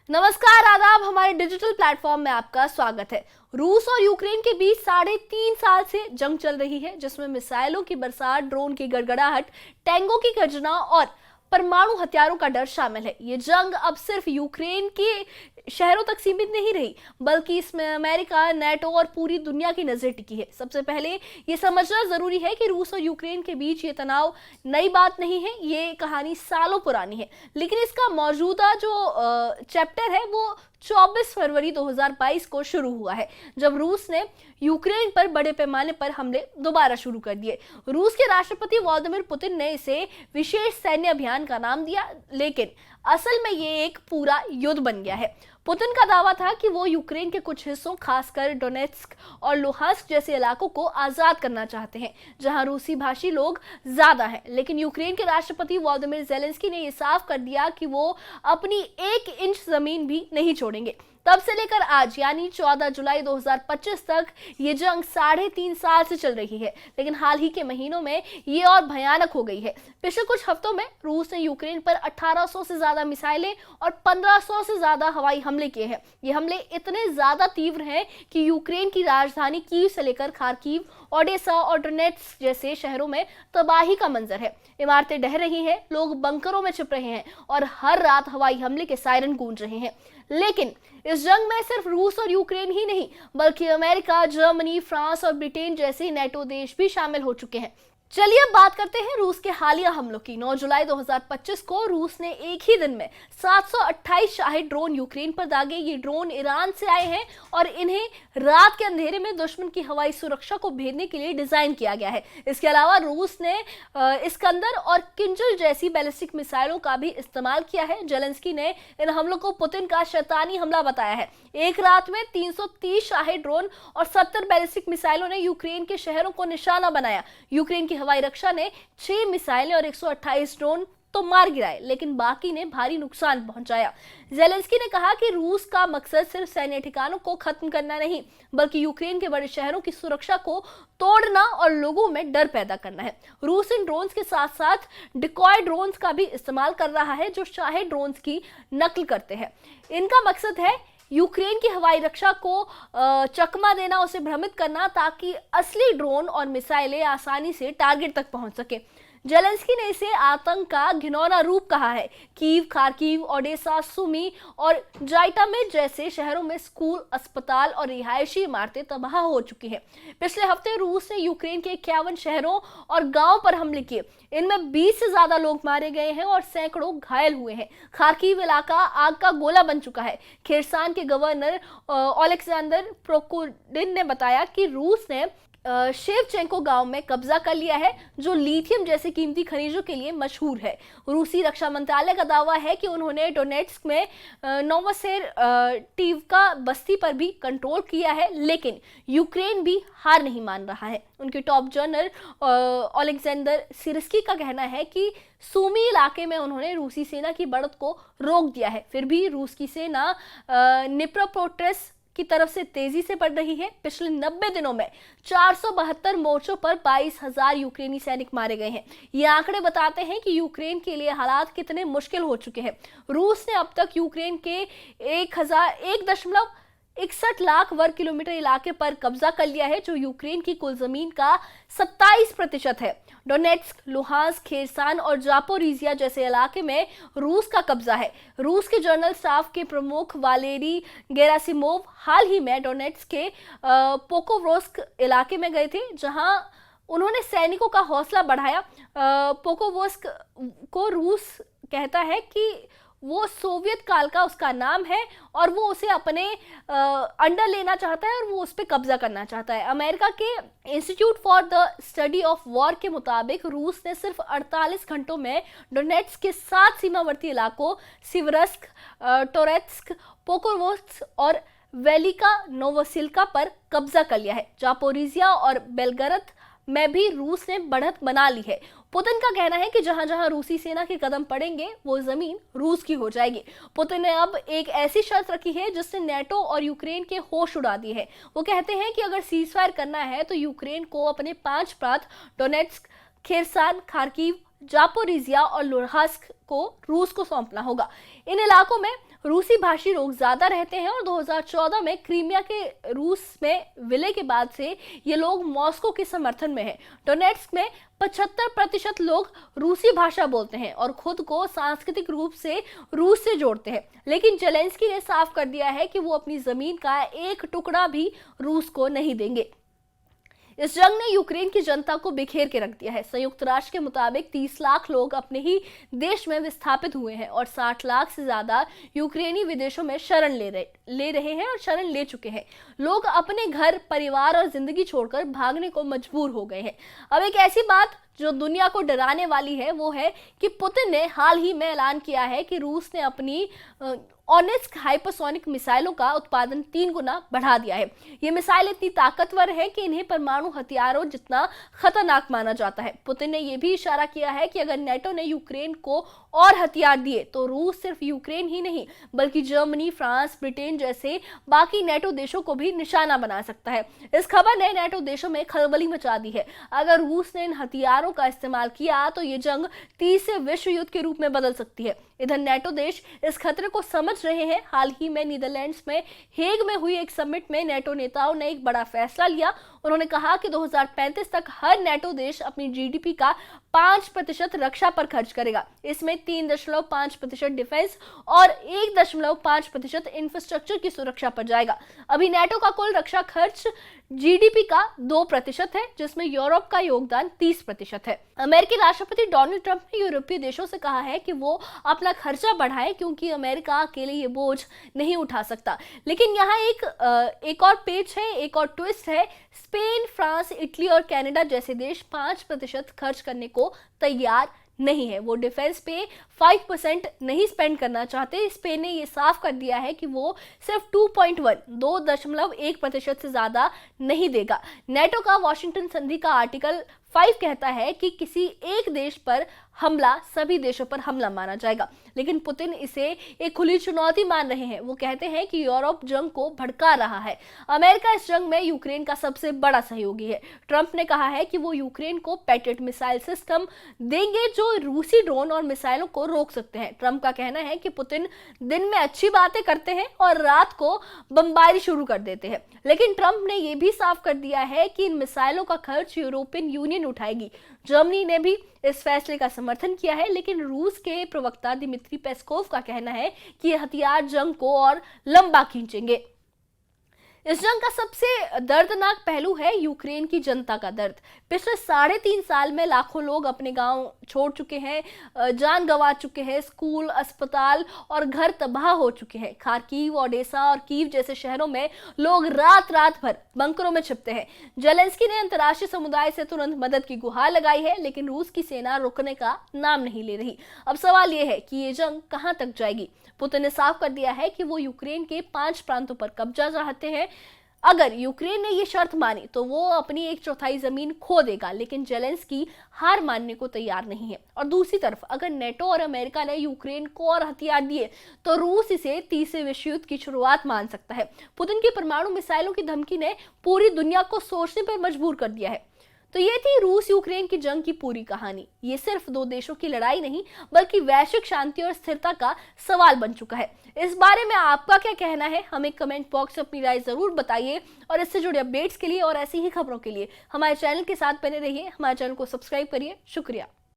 नमस्कार, आदाब। हमारे डिजिटल प्लेटफॉर्म में आपका स्वागत है। रूस और यूक्रेन के बीच 3.5 साल से जंग चल रही है, जिसमें मिसाइलों की बरसात, ड्रोन की गड़गड़ाहट, टैंकों की गर्जना और परमाणु हथियारों का डर शामिल है। ये जंग अब सिर्फ यूक्रेन के शहरों तक सीमित नहीं रही, बल्कि इसमें अमेरिका, नेटो और पूरी दुनिया की नजर टिकी है। सबसे पहले ये समझना जरूरी है कि रूस और यूक्रेन के बीच ये तनाव नई बात नहीं है, ये कहानी सालों पुरानी है। लेकिन इसका मौजूदा जो चैप्टर है वो 24 फरवरी 2022 को शुरू हुआ है, जब रूस ने यूक्रेन पर बड़े पैमाने पर हमले दोबारा शुरू कर दिए। रूस के राष्ट्रपति व्लादिमीर पुतिन ने इसे विशेष सैन्य अभियान का नाम दिया, लेकिन असल में ये एक पूरा युद्ध बन गया है। पुतिन का दावा था कि वो यूक्रेन के कुछ हिस्सों, खासकर डोनेट्स्क और लुहांस्क जैसे इलाकों को आजाद करना चाहते हैं, जहां रूसी भाषी लोग ज्यादा हैं। लेकिन यूक्रेन के राष्ट्रपति व्लादिमीर ज़ेलेंस्की ने ये साफ कर दिया कि वो अपनी 1 इंच जमीन भी नहीं छोड़ेंगे। तब से लेकर आज यानी 14 जुलाई 2025 तक ये जंग 3.5 साल से चल रही है, लेकिन हाल ही के महीनों में ये और भयानक हो गई है। पिछले कुछ हफ्तों में रूस ने यूक्रेन पर 1800 से ज्यादा मिसाइलें और 1500 से ज्यादा हवाई हमले किए हैं। ये हमले इतने ज्यादा तीव्र हैं कि यूक्रेन की राजधानी कीव से लेकर खार्किव, ओडेसा और डोनेट्स्क जैसे शहरों में तबाही का मंजर है। इमारतें ढह रही हैं, लोग बंकरों में छिप रहे हैं और हर रात हवाई हमले के सायरन गूंज रहे हैं। लेकिन इस जंग में सिर्फ रूस और यूक्रेन ही नहीं, बल्कि अमेरिका, जर्मनी, फ्रांस और ब्रिटेन जैसे नेटो देश भी शामिल हो चुके हैं। चलिए अब बात करते हैं रूस के हालिया हमलों की। 9 जुलाई 2025 को रूस ने एक ही दिन में 728 शाही ड्रोन यूक्रेन पर दागे। ये ड्रोन ईरान से आए हैं और इन्हें रात के अंधेरे में दुश्मन की हवाई सुरक्षा को भेदने के लिए डिजाइन किया गया है। इसके अलावा रूस ने इस्कंदर और किंजल जैसी बैलिस्टिक मिसाइलों का भी इस्तेमाल किया है। ज़ेलेंस्की ने इन हमलों को पुतिन का शैतानी हमला बताया है। एक रात में 330 शाही ड्रोन और 70 बैलिस्टिक मिसाइलों ने यूक्रेन के शहरों को निशाना बनाया। यूक्रेन की हवाई रक्षा ने 6 मिसाइलें और 128 ड्रोन तो मार गिराए, लेकिन बाकी ने भारी नुकसान पहुंचाया। ज़ेलेंस्की ने कहा कि रूस का मकसद सिर्फ सैन्य ठिकानों को खत्म करना नहीं, बल्कि यूक्रेन के बड़े शहरों की सुरक्षा को तोड़ना और लोगों में डर पैदा करना है। रूस इन ड्रोन्स के साथ साथ डिकॉय ड्रोन्स का भी इस्तेमाल कर रहा है, जो शाही ड्रोन्स की नकल करते हैं। इनका मकसद है यूक्रेन की हवाई रक्षा को चकमा देना, उसे भ्रमित करना, ताकि असली ड्रोन और मिसाइलें आसानी से टारगेट तक पहुंच सके। ज़ेलेंस्की ने इसे आतंक का घिनौना रूप कहा है। कीव, खार्किव, ओडेसा, सुमी और जाइटोमेर जैसे शहरों में स्कूल, अस्पताल और रिहायशी इमारतें तबाह हो चुकी हैं। पिछले हफ्ते रूस ने यूक्रेन के 51 शहरों और गांवों पर हमले किए। इनमें 20 से ज्यादा लोग मारे गए हैं और सैकड़ों घायल हुए हैं। खार्किव इलाका आग का गोला बन चुका है। खेरसान के गवर्नर ओलेक्सेंडर प्रोकोडिन ने बताया कि रूस ने शेवचेंको गांव में कब्जा कर लिया है, जो लिथियम जैसे कीमती खनिजों के लिए मशहूर है। रूसी रक्षा मंत्रालय का दावा है कि उन्होंने डोनेट्स्क में नोवोसेरटिवका बस्ती पर भी कंट्रोल किया है, लेकिन यूक्रेन भी हार नहीं मान रहा है। उनके टॉप जनरल ओलेक्जेंडर सिरस्की का कहना है कि सूमी इलाके में उन्होंने रूसी सेना की बढ़त को रोक दिया है। फिर भी रूस की सेना निप्रोपोट्रेस की तरफ से तेजी से बढ़ रही है। पिछले 90 दिनों में 472 मोर्चों पर 22,000 यूक्रेनी सैनिक मारे गए हैं। ये आंकड़े बताते हैं कि यूक्रेन के लिए हालात कितने मुश्किल हो चुके हैं। रूस ने अब तक यूक्रेन के 1.61 लाख वर्ग किलोमीटर इलाके पर कब्जा कर लिया है, जो यूक्रेन की कुल जमीन का 27% है। डोनेट्स्क, लुहांस्क, खेरसान और जापोरिजिया जैसे इलाके में रूस का कब्जा है। रूस के जनरल स्टाफ के प्रमुख वालेरी गेरासिमोव हाल ही में डोनेट्स्क के पोकोवोस्क इलाके में गए थे, जहां उन्होंने सैनिकों का हौसला बढ़ाया। पोकोवोस्क को रूस कहता है कि वो सोवियत काल का उसका नाम है और वो उसे अपने अंडर लेना चाहता है और वो उस पर कब्जा करना चाहता है। अमेरिका के institute for the study of war के मुताबिक रूस ने सिर्फ 48 घंटों में डोनेट्स्क के 7 सीमावर्ती इलाकों सिवरस्क, टोरेत्स्क, पोकोवोस्क और वेलिका नोवोसिल्का पर कब्जा कर लिया है। जापोरिजिया और बेलगरद में भी रूस ने बढ़त बना ली है। पुतिन का कहना है कि जहां जहां रूसी सेना के कदम पड़ेंगे वो जमीन रूस की हो जाएगी। पुतिन ने अब एक ऐसी शर्त रखी है जिसने नेटो और यूक्रेन के होश उड़ा दिए हैं। वो कहते हैं कि अगर सीजफायर करना है तो यूक्रेन को अपने 5 प्रांत डोनेट्स्क, खेरसान, खार्किव, जापोरिजिया और लुहांस्क को रूस को सौंपना होगा। इन इलाकों में रूसी भाषी लोग ज्यादा रहते हैं और 2014 में क्रीमिया के रूस में विलय के बाद से ये लोग मॉस्को के समर्थन में हैं। डोनेट्स्क में 75% लोग रूसी भाषा बोलते हैं और खुद को सांस्कृतिक रूप से रूस से जोड़ते हैं, लेकिन जेलेंस्की ने साफ कर दिया है कि वो अपनी जमीन का एक टुकड़ा भी रूस को नहीं देंगे। इस जंग ने यूक्रेन की जनता को बिखेर के रख दिया है। संयुक्त राष्ट्र के मुताबिक 30 लाख लोग अपने ही देश में विस्थापित हुए हैं और 60 लाख से ज्यादा यूक्रेनी विदेशों में शरण ले रहे हैं और शरण ले चुके हैं। लोग अपने घर, परिवार और जिंदगी छोड़कर भागने को मजबूर हो गए हैं। अब एक ऐसी बात जो दुनिया को डराने वाली है वो है कि पुतिन ने हाल ही में ऐलान किया है कि रूस ने अपनी ऑनिस्क हाइपरसोनिक मिसाइलों का उत्पादन 3 गुना बढ़ा दिया है। ये मिसाइल इतनी ताकतवर है कि इन्हें परमाणु हथियारों जितना खतरनाक माना जाता है। पुतिन ने यह भी इशारा किया है कि अगर नेटो ने यूक्रेन को और हथियार दिए तो रूस सिर्फ यूक्रेन ही नहीं बल्कि जर्मनी, फ्रांस, ब्रिटेन जैसे बाकी नेटो देशों को भी निशाना बना सकता है। इस खबर ने नेटो देशों में खलबली मचा दी है। अगर रूस ने इन हथियारों का इस्तेमाल किया तो ये जंग तीसरे विश्व युद्ध के रूप में बदल सकती है। इधर नेटो देश इस खतरे को समझ रहे हैं। हाल ही में नीदरलैंड्स में हेग में हुई एक समिट में नेटो नेताओं ने एक बड़ा फैसला लिया। उन्होंने कहा कि 2035 तक हर नेटो देश अपनी जीडीपी का 5% रक्षा पर खर्च करेगा। इसमें 3.5% डिफेंस और 1.5% इंफ्रास्ट्रक्चर की सुरक्षा पर जाएगा। अभी नेटो का कुल रक्षा खर्च जीडीपी का 2% है, जिसमें यूरोप का योगदान 30% है। अमेरिकी राष्ट्रपति डोनाल्ड ट्रंप ने यूरोपीय देशों से कहा है कि वो अपना खर्चा बढ़ाए क्योंकि अमेरिका अकेले ये बोझ नहीं उठा सकता। लेकिन यहाँ एक और पेच है, एक और ट्विस्ट है। स्पेन, फ्रांस, इटली और कनाडा जैसे देश 5% खर्च करने को तैयार नहीं है। वो डिफेंस पे 5% नहीं स्पेंड करना चाहते। स्पेन ने ये साफ कर दिया है कि वो सिर्फ 2.1% से ज्यादा नहीं देगा। नेटो का वॉशिंगटन संधि का आर्टिकल 5 कहता है कि किसी एक देश पर हमला सभी देशों पर हमला माना जाएगा, लेकिन पुतिन इसे एक खुली चुनौती मान रहे हैं। वो कहते हैं कि यूरोप जंग को भड़का रहा है। अमेरिका इस जंग में यूक्रेन का सबसे बड़ा सहयोगी है। ट्रंप ने कहा है कि वो यूक्रेन को पैट्रियट मिसाइल सिस्टम देंगे जो रूसी ड्रोन और मिसाइलों को रोक सकते हैं। ट्रंप का कहना है कि पुतिन दिन में अच्छी बातें करते हैं और रात को बमबारी शुरू कर देते हैं, लेकिन ट्रंप ने यह भी साफ कर दिया है कि इन मिसाइलों का खर्च यूरोपियन यूनियन उठाएगी। जर्मनी ने भी इस फैसले का समर्थन किया है, लेकिन रूस के प्रवक्ता दिमित्री पेस्कोव का कहना है कि ये हथियार जंग को और लंबा खींचेंगे। इस जंग का सबसे दर्दनाक पहलू है यूक्रेन की जनता का दर्द। पिछले 3.5 साल में लाखों लोग अपने गांव छोड़ चुके हैं, जान गंवा चुके हैं, स्कूल, अस्पताल और घर तबाह हो चुके हैं। खार्किव, ओडेसा और कीव जैसे शहरों में लोग रात भर बंकरों में छिपते हैं। जेलेंस्की ने अंतर्राष्ट्रीय समुदाय से तुरंत मदद की गुहार लगाई है, लेकिन रूस की सेना रुकने का नाम नहीं ले रही। अब सवाल यह है कि ये जंग कहां तक जाएगी। पुतिन ने साफ कर दिया है कि वो यूक्रेन के 5 प्रांतों पर कब्जा चाहते हैं। अगर यूक्रेन ने ये शर्त मानी तो वो अपनी 1/4 जमीन खो देगा, लेकिन जेलेंस्की हार मानने को तैयार नहीं है। और दूसरी तरफ अगर नेटो और अमेरिका ने यूक्रेन को और हथियार दिए तो रूस इसे तीसरे विश्व युद्ध की शुरुआत मान सकता है। पुतिन की परमाणु मिसाइलों की धमकी ने पूरी दुनिया को सोचने पर मजबूर कर दिया है। तो ये थी रूस यूक्रेन की जंग की पूरी कहानी। ये सिर्फ 2 देशों की लड़ाई नहीं बल्कि वैश्विक शांति और स्थिरता का सवाल बन चुका है। इस बारे में आपका क्या कहना है, हमें कमेंट बॉक्स में अपनी राय जरूर बताइए। और इससे जुड़े अपडेट्स के लिए और ऐसी ही खबरों के लिए हमारे चैनल के साथ बने रहिए। हमारे चैनल को सब्सक्राइब करिए। शुक्रिया।